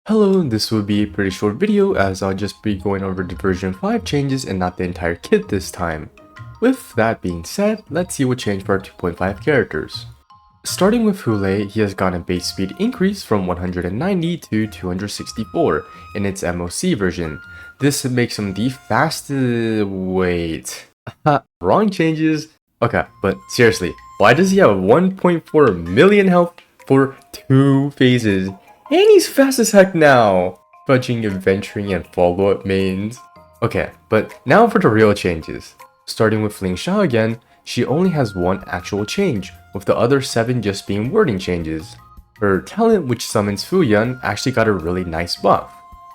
Hello, this will be a pretty short video as I'll just be going over the version 5 changes and not the entire kit this time. With that being said, let's see what changed for our 2.5 characters. Starting with Hule, he has gotten a base speed increase from 190 to 264 in its MOC version. This makes him the fastest... wait... wrong changes? Okay, but seriously, why does he have 1.4 million health for 2 phases? And he's fast as heck now! Fudging, adventuring, and follow-up mains. Okay, but now for the real changes. Starting with Lingsha again, she only has one actual change, with the other 7 just being wording changes. Her talent, which summons Fuyun, actually got a really nice buff.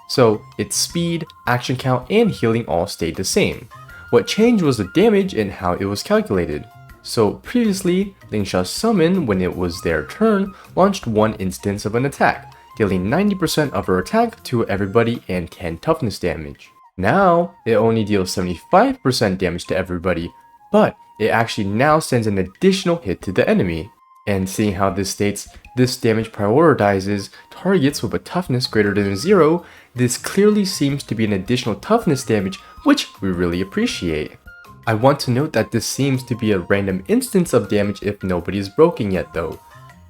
So, its speed, action count, and healing all stayed the same. What changed was the damage and how it was calculated. So previously, Lingsha's summon, when it was their turn, launched one instance of an attack, dealing 90% of her attack to everybody and 10 toughness damage. Now, it only deals 75% damage to everybody, but it actually now sends an additional hit to the enemy. And seeing how this states, this damage prioritizes targets with a toughness greater than 0, this clearly seems to be an additional toughness damage, which we really appreciate. I want to note that this seems to be a random instance of damage if nobody is broken yet though.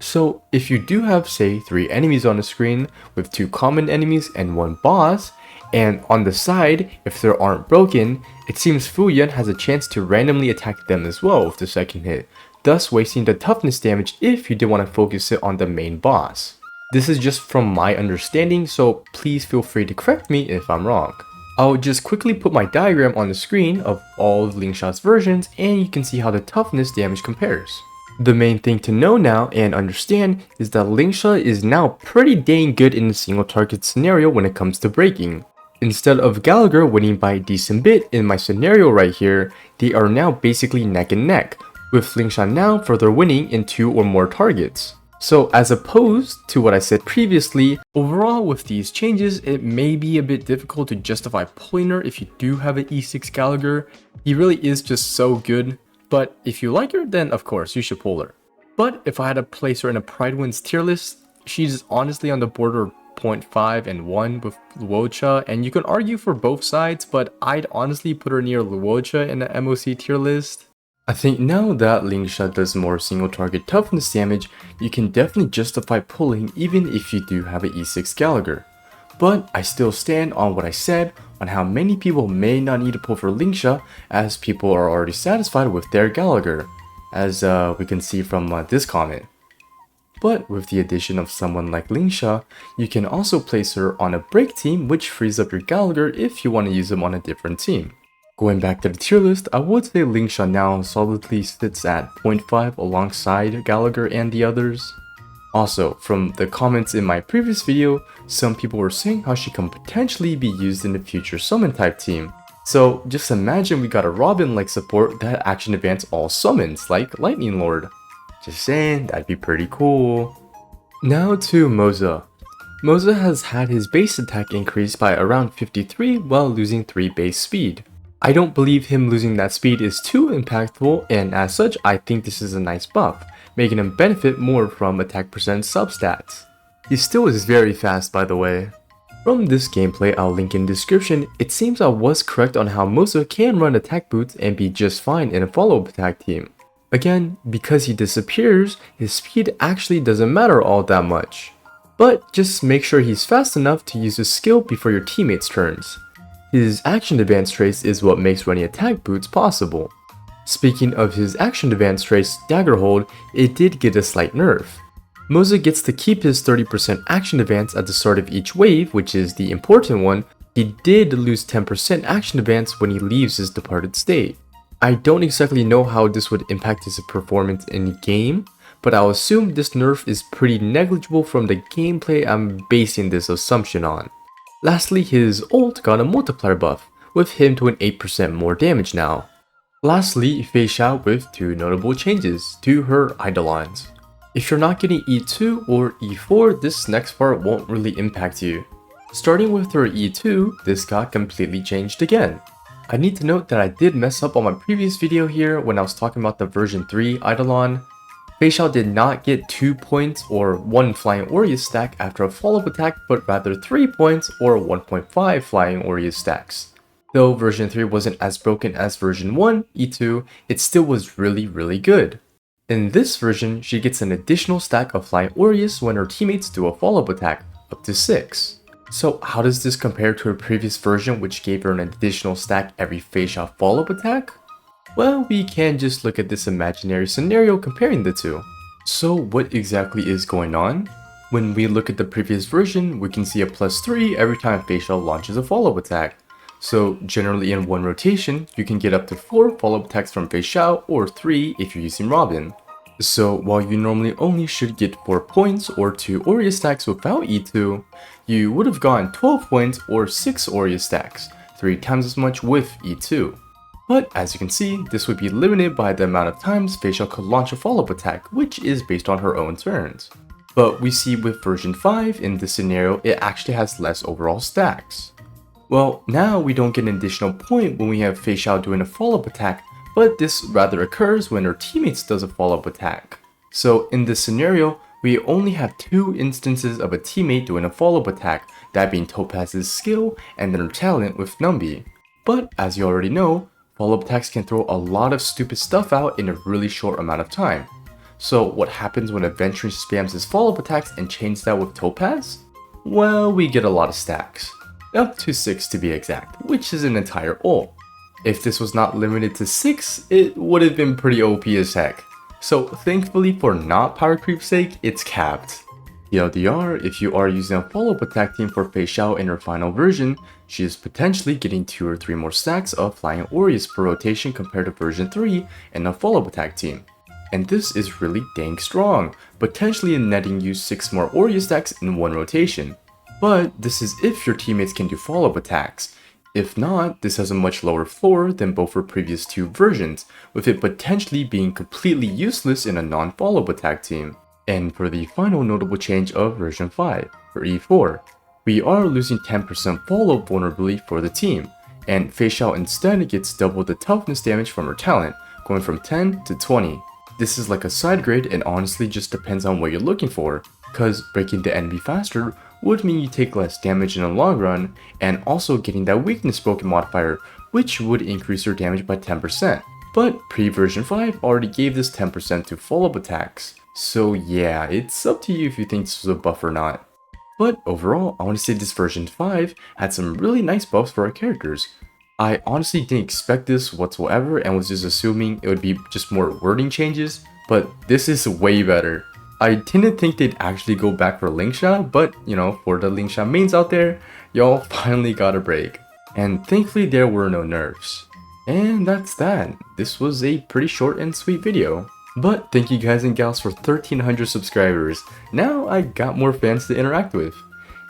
So if you do have say 3 enemies on the screen with 2 common enemies and 1 boss, and on the side, if they aren't broken, it seems Fuyun has a chance to randomly attack them as well with the second hit, thus wasting the toughness damage if you did want to focus it on the main boss. This is just from my understanding, so please feel free to correct me if I'm wrong. I'll just quickly put my diagram on the screen of all of Lingsha's versions and you can see how the toughness damage compares. The main thing to know now and understand is that Lingsha is now pretty dang good in the single target scenario when it comes to breaking. Instead of Gallagher winning by a decent bit in my scenario right here, they are now basically neck and neck, with Lingsha now further winning in 2 or more targets. So as opposed to what I said previously, overall with these changes, it may be a bit difficult to justify pulling her if you do have an E6 Gallagher. He really is just so good, but if you like her, then of course you should pull her. But if I had to place her in a Pride Wins tier list, she's honestly on the border of 0.5 and 1 with Luocha, and you can argue for both sides, but I'd honestly put her near Luocha in the MOC tier list. I think now that Lingsha does more single target toughness damage, you can definitely justify pulling even if you do have an E6 Gallagher. But I still stand on what I said on how many people may not need to pull for Lingsha as people are already satisfied with their Gallagher, as we can see from this comment. But with the addition of someone like Lingsha, you can also place her on a break team which frees up your Gallagher if you want to use him on a different team. Going back to the tier list, I would say Lingsha now solidly sits at 0.5 alongside Gallagher and the others. Also, from the comments in my previous video, some people were saying how she can potentially be used in the future summon type team. So just imagine we got a Robin-like support that action advance all summons like Lightning Lord. Just saying, that'd be pretty cool. Now to Moze. Moze has had his base attack increased by around 53 while losing 3 base speed. I don't believe him losing that speed is too impactful, and as such I think this is a nice buff, making him benefit more from attack percent substats. He still is very fast by the way. From this gameplay I'll link in the description, it seems I was correct on how Moze can run attack boots and be just fine in a follow-up attack team. Again, because he disappears, his speed actually doesn't matter all that much. But just make sure he's fast enough to use his skill before your teammates' turns. His action advance trace is what makes running attack boots possible. Speaking of his action advance trace, Dagger Hold, it did get a slight nerf. Moze gets to keep his 30% action advance at the start of each wave, which is the important one. He did lose 10% action advance when he leaves his departed state. I don't exactly know how this would impact his performance in game, but I'll assume this nerf is pretty negligible from the gameplay I'm basing this assumption on. Lastly, his ult got a multiplier buff, with him doing 8% more damage now. Lastly, Feixiao with 2 notable changes to her Eidolons. If you're not getting E2 or E4, this next part won't really impact you. Starting with her E2, this got completely changed again. I need to note that I did mess up on my previous video here when I was talking about the version 3 Eidolon. Feixiao did not get 2 points or 1 Flying Aureus stack after a follow-up attack, but rather 3 points or 1.5 Flying Aureus stacks. Though version 3 wasn't as broken as version 1, E2, it still was really good. In this version, she gets an additional stack of Flying Aureus when her teammates do a follow-up attack, up to 6. So how does this compare to her previous version which gave her an additional stack every Feixiao follow-up attack? Well, we can just look at this imaginary scenario comparing the two. So what exactly is going on? When we look at the previous version, we can see a +3 every time Feixiao launches a follow-up attack. So generally in one rotation, you can get up to 4 follow-up attacks from Feixiao or 3 if you're using Robin. So while you normally only should get 4 points or 2 Aureus stacks without E2, you would have gotten 12 points or 6 Aureus stacks, 3 times as much with E2. But as you can see, this would be limited by the amount of times Feixiao could launch a follow-up attack, which is based on her own turns. But we see with version 5, in this scenario, it actually has less overall stacks. Well, now we don't get an additional point when we have Feixiao doing a follow-up attack, but this rather occurs when her teammates does a follow-up attack. So in this scenario, we only have 2 instances of a teammate doing a follow-up attack, that being Topaz's skill and then her talent with Numby. But as you already know, follow-up attacks can throw a lot of stupid stuff out in a really short amount of time. So what happens when a Venturing spams his follow-up attacks and chains that with Topaz? Well, we get a lot of stacks. Up to 6 to be exact, which is an entire ult. If this was not limited to 6, it would have been pretty OP as heck. So thankfully for not power creep's sake, it's capped. TLDR, if you are using a follow-up attack team for Feixiao in her final version, she is potentially getting 2 or 3 more stacks of Flying Aureus per rotation compared to version 3 in a follow-up attack team. And this is really dang strong, potentially netting you 6 more Aureus stacks in one rotation. But this is if your teammates can do follow-up attacks. If not, this has a much lower floor than both her previous 2 versions, with it potentially being completely useless in a non-follow-up attack team. And for the final notable change of version 5, for E4, we are losing 10% follow-up vulnerability for the team, and Feixiao instead gets double the toughness damage from her talent, going from 10 to 20. This is like a side grade and honestly just depends on what you're looking for, cause breaking the enemy faster would mean you take less damage in the long run, and also getting that weakness broken modifier, which would increase your damage by 10%. But pre-version 5 already gave this 10% to follow-up attacks. So yeah, it's up to you if you think this was a buff or not. But overall, I want to say this version 5 had some really nice buffs for our characters. I honestly didn't expect this whatsoever and was just assuming it would be just more wording changes, but this is way better. I didn't think they'd actually go back for Lingsha, but you know, for the Lingsha mains out there, y'all finally got a break. And thankfully there were no nerfs. And that's that. This was a pretty short and sweet video. But thank you guys and gals for 1300 subscribers. Now I got more fans to interact with.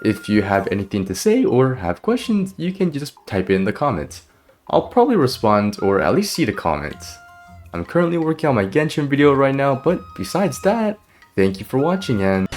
If you have anything to say or have questions, you can just type it in the comments. I'll probably respond or at least see the comments. I'm currently working on my Genshin video right now, but besides that, thank you for watching and